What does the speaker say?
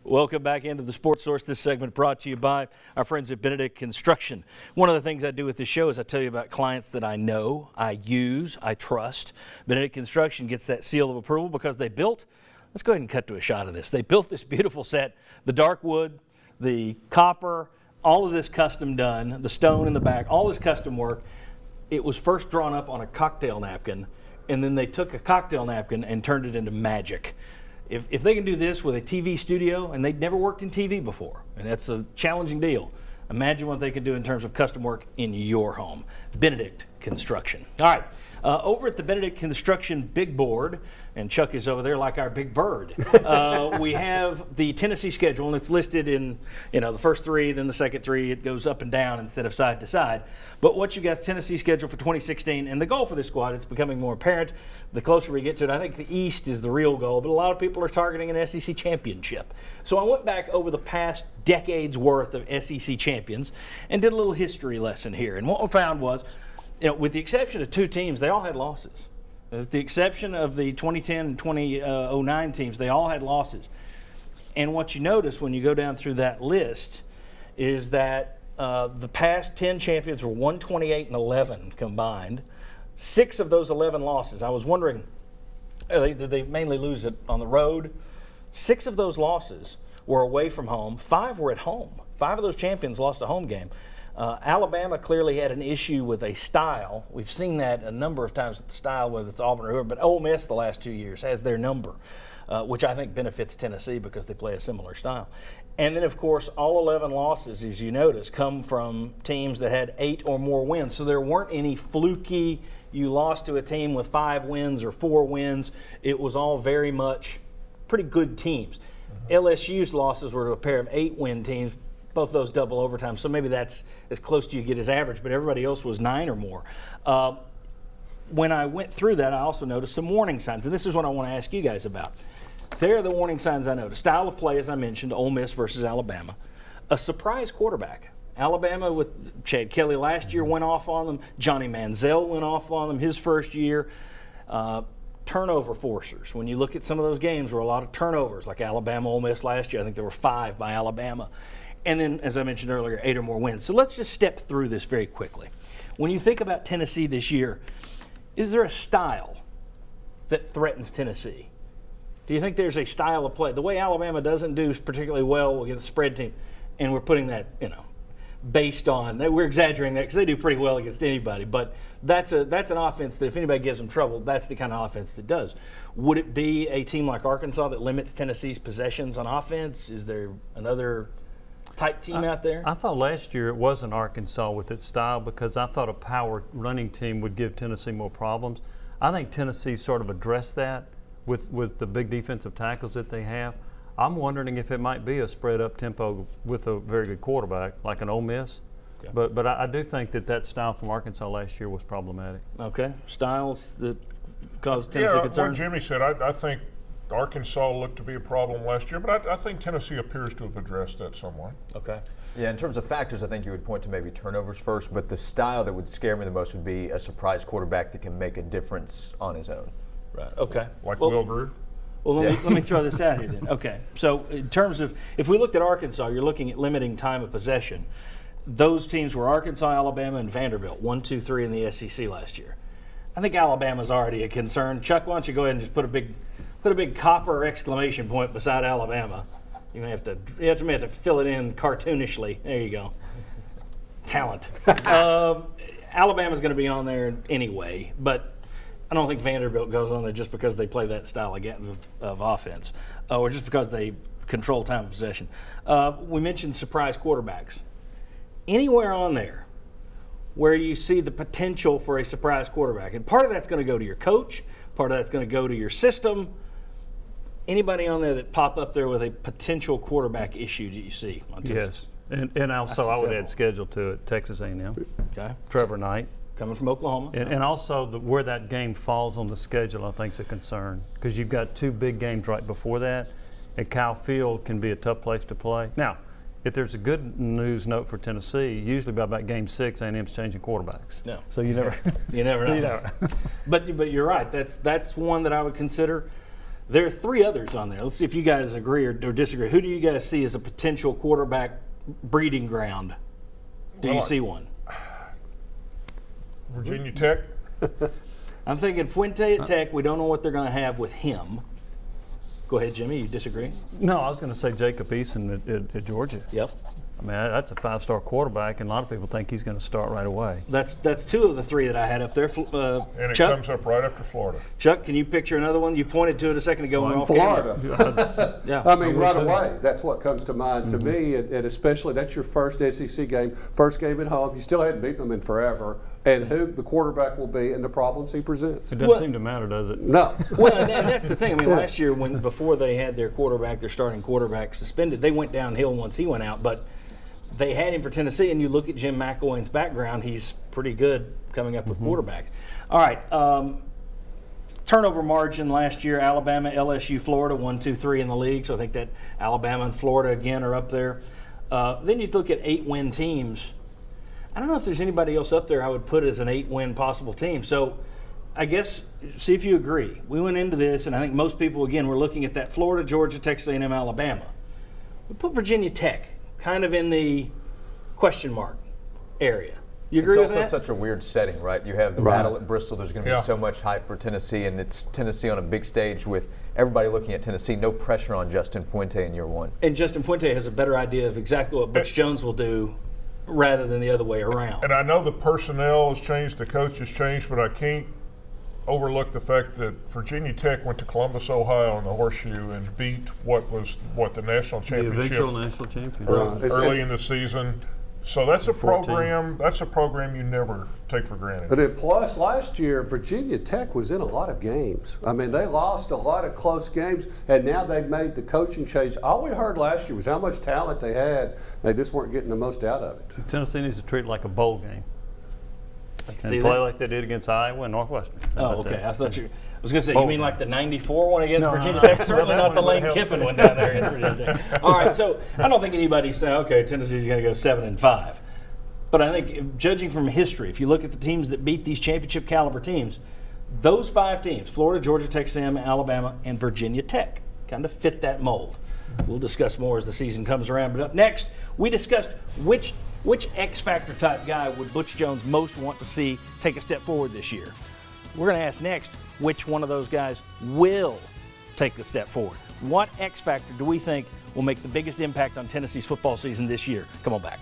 Welcome back into the Sports Source. This segment brought to you by our friends at Benedict Construction. One of the things I do with this show is I tell you about clients that I know, I use, I trust. Benedict Construction gets that seal of approval because they built, let's go ahead and cut to a shot of this. They built this beautiful set, the dark wood, the copper, all of this custom done, the stone in the back, all this custom work. It was first drawn up on a cocktail napkin, and then they took a cocktail napkin and turned it into magic. If they can do this with a TV studio, and they'd never worked in TV before, and that's a challenging deal, imagine what they can do in terms of custom work in your home. Benedict Construction. All right, over at the Benedict Construction big board, and Chuck is over there like our big bird, we have the Tennessee schedule, and it's listed in the first three, then the second three. It goes up and down instead of side to side. But what you got, Tennessee schedule for 2016, and the goal for this squad, it's becoming more apparent the closer we get to it. I think the East is the real goal, but a lot of people are targeting an SEC championship. So I went back over the past decade's worth of SEC champions and did a little history lesson here. And what we found was, with the exception of two teams, they all had losses. With the exception of the 2010 and 2009 teams, they all had losses. And what you notice when you go down through that list is that the past 10 champions were 128 and 11 combined. 6 of those 11 losses, I was wondering, did they mainly lose it on the road? 6 of those losses were away from home. 5 were at home. 5 of those champions lost a home game. Alabama clearly had an issue with a style. We've seen that a number of times with the style, whether it's Auburn or whoever, but Ole Miss the last 2 years has their number, which I think benefits Tennessee because they play a similar style. And then, of course, all 11 losses, as you notice, come from teams that had 8 or more wins. So there weren't any fluky, you lost to a team with 5 wins or 4 wins. It was all very much pretty good teams. LSU's losses were to a pair of 8-win teams, both those double overtime. So maybe that's as close to you get as average, but everybody else was 9 or more. When I went through that, I also noticed some warning signs, and this is what I want to ask you guys about. There are the warning signs I noticed. Style of play, as I mentioned, Ole Miss versus Alabama. A surprise quarterback. Alabama with Chad Kelly last year went off on them. Johnny Manziel went off on them his first year. Turnover forcers. When you look at some of those games, there were a lot of turnovers, like Alabama, Ole Miss last year. I think there were 5 by Alabama. And then, as I mentioned earlier, 8 or more wins. So let's just step through this very quickly. When you think about Tennessee this year, is there a style that threatens Tennessee? Do you think there's a style of play? The way Alabama doesn't do particularly well against the spread team, and we're putting that, based on, we're exaggerating that because they do pretty well against anybody, but that's an offense that if anybody gives them trouble, that's the kind of offense that does. Would it be a team like Arkansas that limits Tennessee's possessions on offense? Is there another type team out there? I thought last year it wasn't Arkansas with its style because I thought a power running team would give Tennessee more problems. I think Tennessee sort of addressed that with the big defensive tackles that they have. I'm wondering if it might be a spread up tempo with a very good quarterback like an Ole Miss. Okay. But I do think that style from Arkansas last year was problematic. Okay. Styles that caused Tennessee concern? Like Jimmy said, I think Arkansas looked to be a problem last year, but I think Tennessee appears to have addressed that somewhat. Okay. Yeah, in terms of factors, I think you would point to maybe turnovers first, but the style that would scare me the most would be a surprise quarterback that can make a difference on his own. Right. Okay. Like Will Grier? Well, let me throw this out here then. Okay. So in terms of, if we looked at Arkansas, you're looking at limiting time of possession. Those teams were Arkansas, Alabama, and Vanderbilt, 1, 2, 3 in the SEC last year. I think Alabama's already a concern. Chuck, why don't you go ahead and just put a big copper exclamation point beside Alabama. You may have to fill it in cartoonishly. There you go. Talent. Alabama's going to be on there anyway, but I don't think Vanderbilt goes on there just because they play that style again of offense, or just because they control time of possession. We mentioned surprise quarterbacks. Anywhere on there where you see the potential for a surprise quarterback, and part of that's going to go to your coach, part of that's going to go to your system. Anybody on there that pop up there with a potential quarterback issue that you see on Texas? Yes, and also I would add schedule to it, Texas A&M. Okay. Trevor Knight. Coming from Oklahoma. And also where that game falls on the schedule I think is a concern because you've got 2 big games right before that, and Kyle Field can be a tough place to play. Now, if there's a good news note for Tennessee, usually by about game 6, A&M's changing quarterbacks. No. So you never you never know. You never. But you're right. That's one that I would consider. There are 3 others on there. Let's see if you guys agree or disagree. Who do you guys see as a potential quarterback breeding ground? Do you Well, see one? Virginia Tech. I'm thinking Fuente at Tech. We don't know what they're going to have with him. Go ahead, Jimmy. You disagree? No, I was going to say Jacob Eason at Georgia. Yep. I mean, that's a 5-star quarterback, and a lot of people think he's going to start right away. That's 2 of the 3 that I had up there. And it Chuck, comes up right after Florida. Chuck, can you picture another one? You pointed to it a second ago. off camera. Florida. Yeah. I mean, right away, that's what comes to mind to me, and especially that's your first SEC game, first game at home. You still hadn't beaten them in forever, and who the quarterback will be and the problems he presents. It doesn't seem to matter, does it? No. Well, and that's the thing. I mean, last year before they had their starting quarterback suspended, they went downhill once he went out. But they had him for Tennessee, and you look at Jim McElwain's background; he's pretty good coming up with quarterbacks. All right, turnover margin last year: Alabama, LSU, Florida, 1, 2, 3 in the league. So I think that Alabama and Florida again are up there. Then you look at 8-win teams. I don't know if there's anybody else up there I would put as an 8-win possible team. So I guess, see if you agree. We went into this, and I think most people, again, were looking at that Florida, Georgia, Texas A&M, Alabama. We put Virginia Tech kind of in the question mark area. You agree It's with also that? such a weird setting, right? You have the Right. battle at Bristol. There's going to be Yeah. so much hype for Tennessee, and it's Tennessee on a big stage with everybody looking at Tennessee. No pressure on Justin Fuente in year 1. And Justin Fuente has a better idea of exactly what Butch Jones will do rather than the other way around. And I know the personnel has changed, the coach has changed, but I can't overlook the fact that Virginia Tech went to Columbus, Ohio in the Horseshoe and beat the national The championship eventual national champion. Right. early in the season. So that's a 14. program. That's a program you never take for granted. But then plus last year, Virginia Tech was in a lot of games. I mean, they lost a lot of close games, and now they've made the coaching change. All we heard last year was how much talent they had. They just weren't getting the most out of it. Tennessee needs to treat it like a bowl game and see play that. like they did against Iowa and Northwestern. How Oh, about okay. that? I thought you was going to say, you Bowl mean game. like the 94 one against No, Virginia no, Tech? no. Certainly Well, that not the one Lane helped. Kiffin one down there against Virginia Tech. All right, so I don't think anybody's saying, okay, Tennessee's going to go 7-5. But I think, judging from history, if you look at the teams that beat these championship caliber teams, those 5 teams, Florida, Georgia, Texas A&M, Alabama, and Virginia Tech, kind of fit that mold. We'll discuss more as the season comes around. But up next, we discussed which X-Factor type guy would Butch Jones most want to see take a step forward this year. We're going to ask next which one of those guys will take the step forward. What X-Factor do we think will make the biggest impact on Tennessee's football season this year? Come on back.